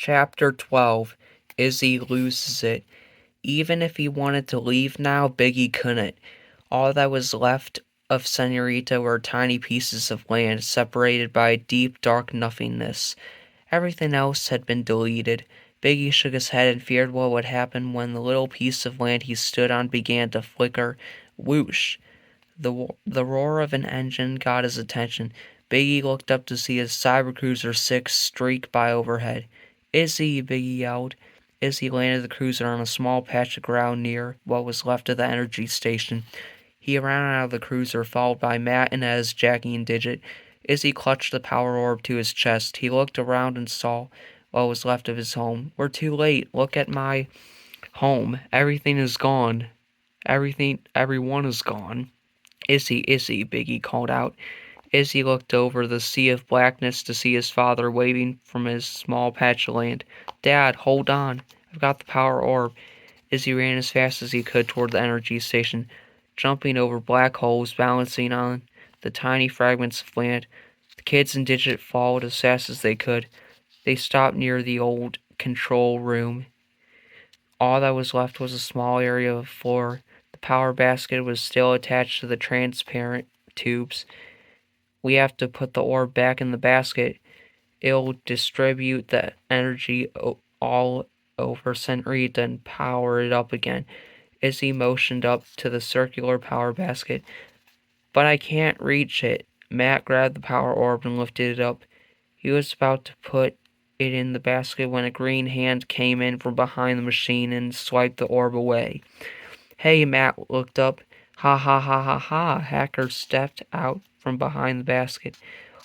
Chapter 12. Izzy loses it. Even if he wanted to leave now, Biggie couldn't. All that was left of Senorita were tiny pieces of land separated by a deep, dark nothingness. Everything else had been deleted. Biggie shook his head and feared what would happen when the little piece of land he stood on began to flicker. Whoosh! The roar of an engine got his attention. Biggie looked up to see his Cybercruiser 6 streak by overhead. Izzy, Biggie yelled. Izzy landed the cruiser on a small patch of ground near what was left of the energy station. He ran out of the cruiser, followed by Matt, Inez, Jackie, and Digit. Izzy clutched the power orb to his chest. He looked around and saw what was left of his home. We're too late. Look at my home. Everything is gone. Everyone is gone. Izzy, Izzy, Biggie called out. Izzy looked over the sea of blackness to see his father waving from his small patch of land. Dad, hold on. I've got the power orb. Izzy ran as fast as he could toward the energy station, jumping over black holes, balancing on the tiny fragments of land. The kids and Digit followed as fast as they could. They stopped near the old control room. All that was left was a small area of floor. The power basket was still attached to the transparent tubes. We have to put the orb back in the basket. It'll distribute the energy all over Senrita and power it up again. Izzy motioned up to the circular power basket. But I can't reach it. Matt grabbed the power orb and lifted it up. He was about to put it in the basket when a green hand came in from behind the machine and swiped the orb away. Hey, Matt looked up. Ha ha ha ha ha. Hacker stepped out from behind the basket,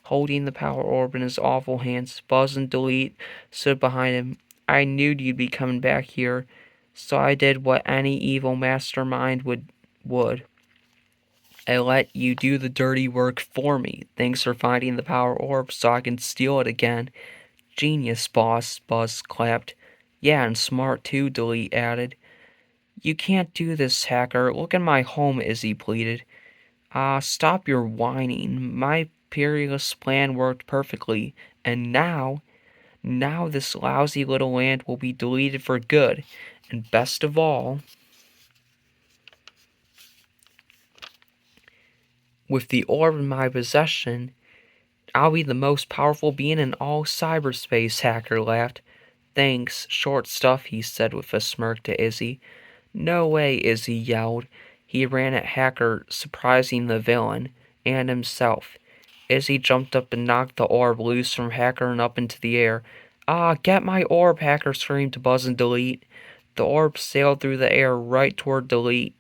holding the power orb in his awful hands. Buzz and Delete stood behind him. I knew you'd be coming back here, so I did what any evil mastermind would. I let you do the dirty work for me. Thanks for finding the power orb so I can steal it again. Genius, boss, Buzz clapped. Yeah, and smart too, Delete added. You can't do this, Hacker. Look at my home, Izzy pleaded. Stop your whining. My perilous plan worked perfectly, and now this lousy little land will be deleted for good. And best of all, with the orb in my possession, I'll be the most powerful being in all cyberspace, Hacker laughed. Thanks, short stuff, he said with a smirk to Izzy. No way, Izzy yelled. He ran at Hacker, surprising the villain and himself. Izzy jumped up and knocked the orb loose from Hacker and up into the air. Get my orb, Hacker screamed to Buzz and Delete. The orb sailed through the air right toward Delete.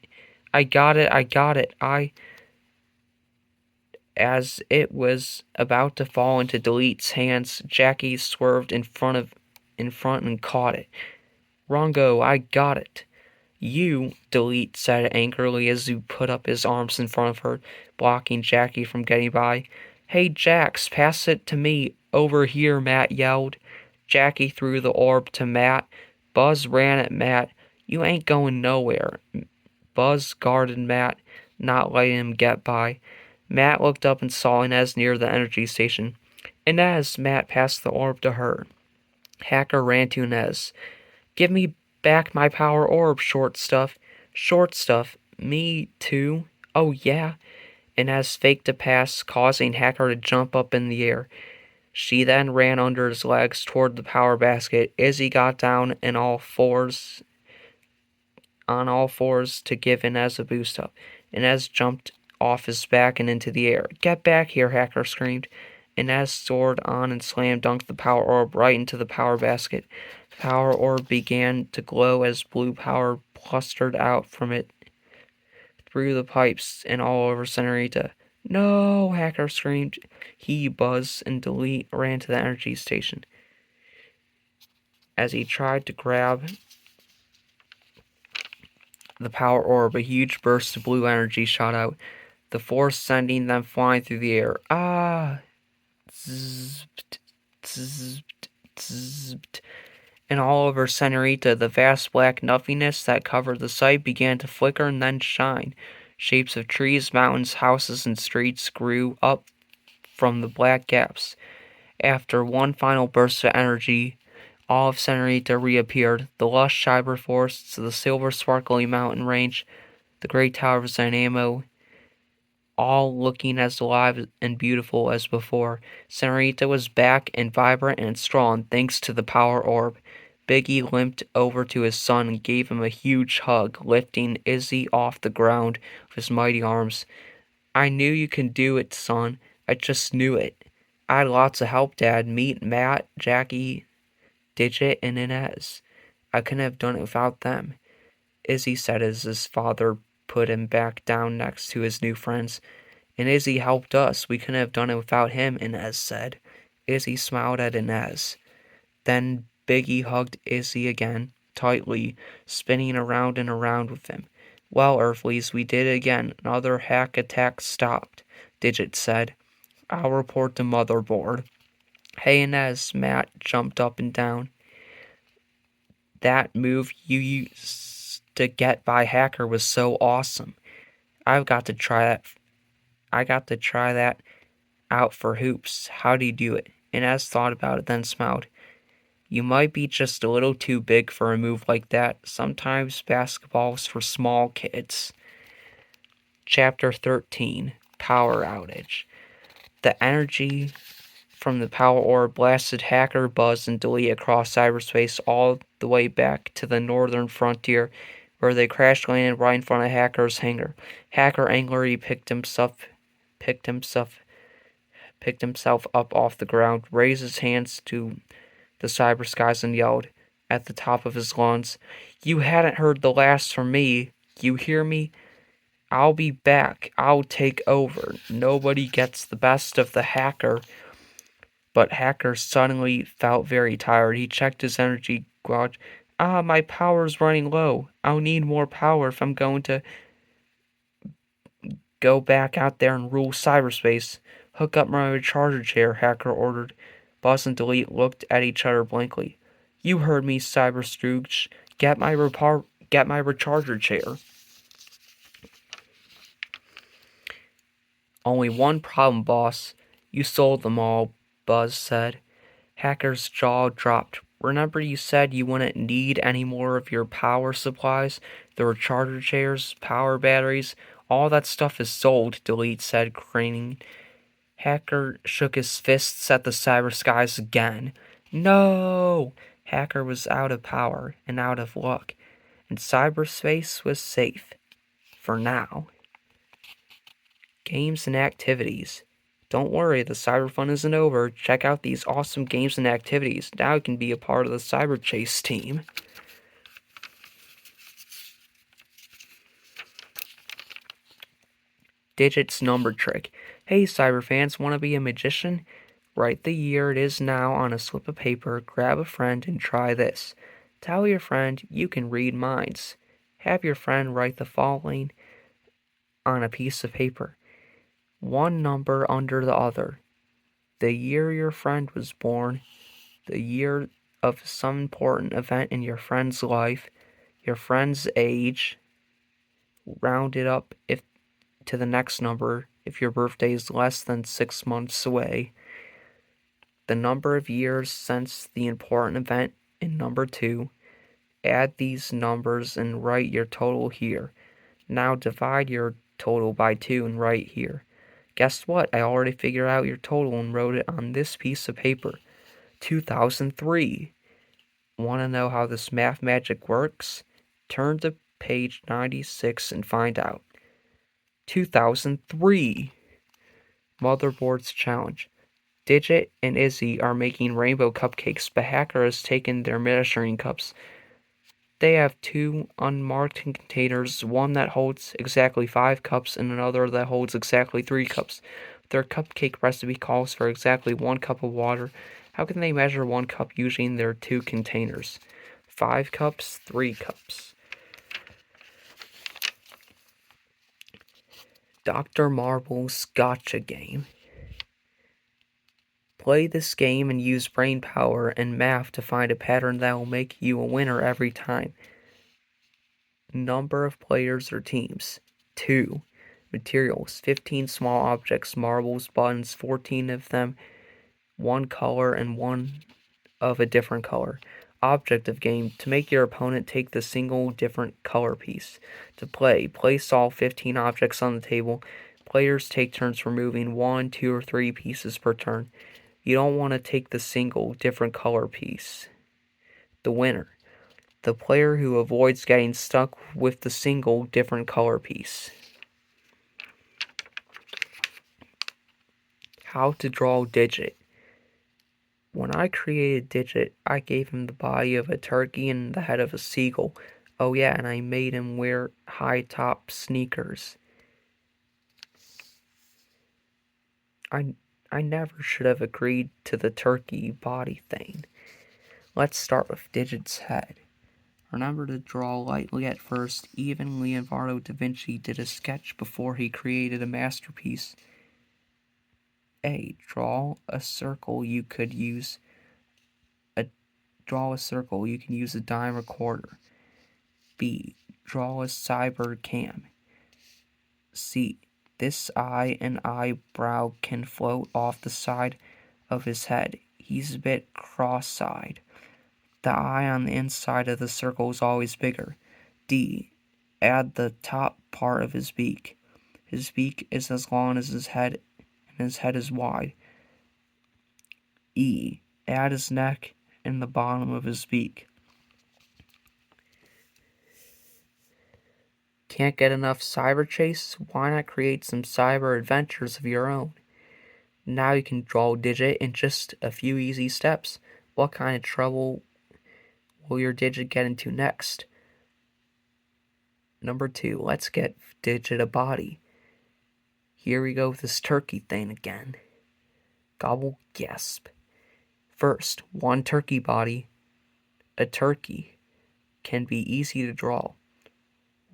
I got it. As it was about to fall into Delete's hands, Jackie swerved in front and caught it. Rongo, I got it. You, Delete said angrily as he put up his arms in front of her, blocking Jackie from getting by. Hey, Jax, pass it to me. Over here, Matt yelled. Jackie threw the orb to Matt. Buzz ran at Matt. You ain't going nowhere. Buzz guarded Matt, not letting him get by. Matt looked up and saw Inez near the energy station. Inez, Matt passed the orb to her. Hacker ran to Inez. Give me back my power orb, short stuff. Short stuff. Me too. Oh yeah. Inez faked a pass, causing Hacker to jump up in the air. She then ran under his legs toward the power basket. Izzy got down on all fours to give Inez a boost up. Inez jumped off his back and into the air. Get back here, Hacker screamed. Inez soared on and slam dunked the power orb right into the power basket. The power orb began to glow as blue power clustered out from it through the pipes and all over Senorita. No, Hacker screamed. He, Buzz, and Delete ran to the energy station. As he tried to grab the power orb, a huge burst of blue energy shot out, the force sending them flying through the air. Zzzt, zzzt, zzzt. And all over Senorita, the vast black nothingness that covered the site began to flicker and then shine. Shapes of trees, mountains, houses, and streets grew up from the black gaps. After one final burst of energy, All of Senorita reappeared, the lush cyber forests, the silver sparkling mountain range, the great tower of Dynamo, all looking as alive and beautiful as before. Senorita was back and vibrant and strong thanks to the power orb. Biggie limped over to his son and gave him a huge hug, lifting Izzy off the ground with his mighty arms. I knew you could do it, son. I just knew it. I had lots of help, Dad. Meet Matt, Jackie, Digit, and Inez. I couldn't have done it without them, Izzy said as his father put him back down next to his new friends. And Izzy helped us. We couldn't have done it without him, Inez said. Izzy smiled at Inez. Then Biggie hugged Izzy again, tightly, spinning around and around with him. Well, Earthlies, we did it again. Another hack attack stopped, Digit said. I'll report to Motherboard. Hey, Inez, Matt jumped up and down. That move you used to get by Hacker was so awesome. I got to try that out for hoops. How do you do it? Inez thought about it, then smiled. You might be just a little too big for a move like that. Sometimes basketball's for small kids. Chapter 13, Power Outage. The energy from the power orb blasted Hacker, Buzz, and Delete across cyberspace all the way back to the northern frontier, where they crash landed right in front of Hacker's hangar. Hacker angrily picked himself up off the ground, raised his hands to the cyber skies, and yelled at the top of his lungs, You hadn't heard the last from me. You hear me? I'll be back. I'll take over. Nobody gets the best of the Hacker. But Hacker suddenly felt very tired. He checked his energy gauge. My power's running low. I'll need more power if I'm going to go back out there and rule cyberspace. Hook up my recharger chair, Hacker ordered. Buzz and Delete looked at each other blankly. You heard me, Cyber Scrooge. Get my recharger chair. Only one problem, boss. You sold them all, Buzz said. Hacker's jaw dropped. Remember you said you wouldn't need any more of your power supplies? The recharger chairs, power batteries, all that stuff is sold, Delete said, craning. Hacker shook his fists at the cyber skies again. No! Hacker was out of power and out of luck, and cyberspace was safe. For now. Games and activities. Don't worry, the cyber fun isn't over. Check out these awesome games and activities. Now you can be a part of the Cyber Chase team. Digit's number trick. Hey, cyber fans, want to be a magician? Write the year it is now on a slip of paper, grab a friend, and try this. Tell your friend you can read minds. Have your friend write the following on a piece of paper. One number under the other. The year your friend was born, the year of some important event in your friend's life, your friend's age, round it up if to the next number if your birthday is less than 6 months away, the number of years since the important event in number 2, add these numbers and write your total here. Now divide your total by 2 and write here. Guess what? I already figured out your total and wrote it on this piece of paper. 2003. Want to know how this math magic works? Turn to page 96 and find out. 2003. Motherboard's challenge. Digit and Izzy are making rainbow cupcakes, but Hacker has taken their measuring cups. They have 2 unmarked containers, one that holds exactly 5 cups and another that holds exactly 3 cups. Their cupcake recipe calls for exactly 1 cup of water. How can they measure 1 cup using their 2 containers? 5 cups, 3 cups. Dr. Marble's Gotcha Game. Play this game and use brain power and math to find a pattern that will make you a winner every time. Number of players or teams. 2. Materials. 15 small objects, marbles, buttons, 14 of them, one color and one of a different color. Object of game, to make your opponent take the single different color piece. To play, place all 15 objects on the table. Players take turns removing 1, 2, or 3 pieces per turn. You don't want to take the single different color piece. The winner, the player who avoids getting stuck with the single different color piece. How to draw Digit. When I created Digit, I gave him the body of a turkey and the head of a seagull. Oh yeah, and I made him wear high-top sneakers. I never should have agreed to the turkey body thing. Let's start with Digit's head. Remember to draw lightly at first. Even Leonardo da Vinci did a sketch before he created a masterpiece. A. Draw a circle. You can use a dime or quarter. B. Draw a cyber cam. C. This eye and eyebrow can float off the side of his head. He's a bit cross-eyed. The eye on the inside of the circle is always bigger. D. Add the top part of his beak. His beak is as long as his head, and his head is wide. E. Add his neck and the bottom of his beak. Can't get enough cyber chase? Why not create some cyber adventures of your own? Now you can draw Digit in just a few easy steps. What kind of trouble will your Digit get into next? Number 2, let's get Digit a body. Here we go with this turkey thing again. Gobble, gasp. First, one turkey body. A turkey can be easy to draw.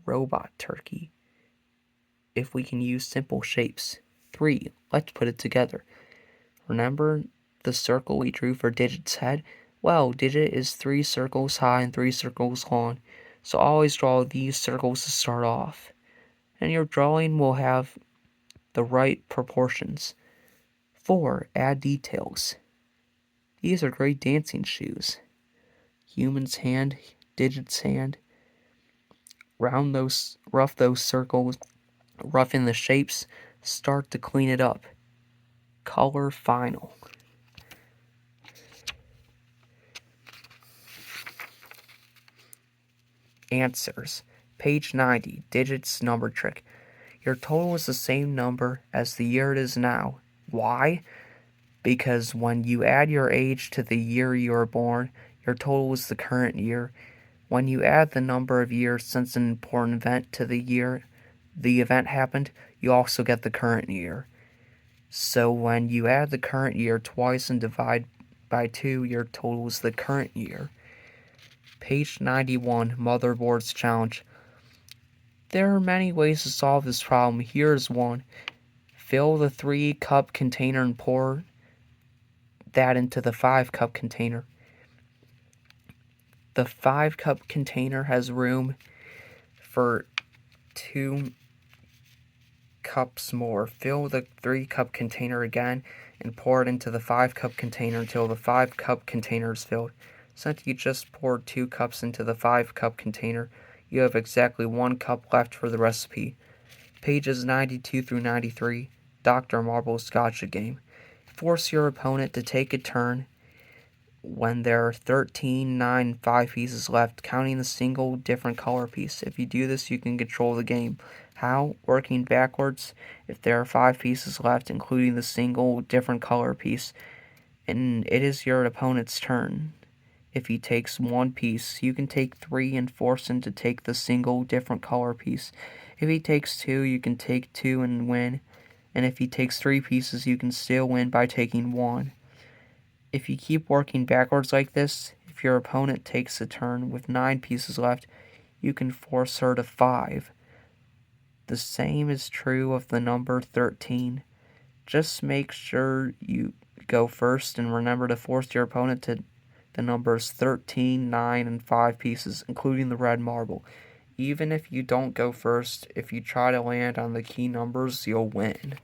Robot turkey. If we can use simple shapes. 3, let's put it together. Remember the circle we drew for Digit's head? Well, Digit is 3 circles high and 3 circles long, so always draw these circles to start off. And your drawing will have the right proportions. 4, add details. These are great dancing shoes. Human's hand, Digit's hand. Rough those circles, roughen the shapes, start to clean it up. Color final. Answers. Page 90, Digit's number trick. Your total is the same number as the year it is now. Why? Because when you add your age to the year you were born, your total is the current year. When you add the number of years since an important event to the year the event happened, you also get the current year. So when you add the current year twice and divide by 2, your total is the current year. Page 91, Motherboards Challenge. There are many ways to solve this problem. Here's one. Fill the 3-cup container and pour that into the 5-cup container. The 5-cup container has room for 2 cups more. Fill the 3-cup container again and pour it into the 5-cup container until the 5-cup container is filled. Since you just poured 2 cups into the 5-cup container, you have exactly 1 cup left for the recipe. Pages 92 through 93, Dr. Marble's Gotcha Game. Force your opponent to take a turn when there are 13, 9, and 5 pieces left, counting the single different color piece. If you do this, you can control the game. How? Working backwards. If there are 5 pieces left, including the single different color piece, and it is your opponent's turn. If he takes 1 piece, you can take 3 and force him to take the single different color piece. If he takes 2, you can take 2 and win. And if he takes 3 pieces, you can still win by taking 1. If you keep working backwards like this, if your opponent takes a turn with 9 pieces left, you can force her to 5. The same is true of the number 13. Just make sure you go first and remember to force your opponent to the numbers 13, 9, and 5 pieces, including the red marble. Even if you don't go first, if you try to land on the key numbers, you'll win.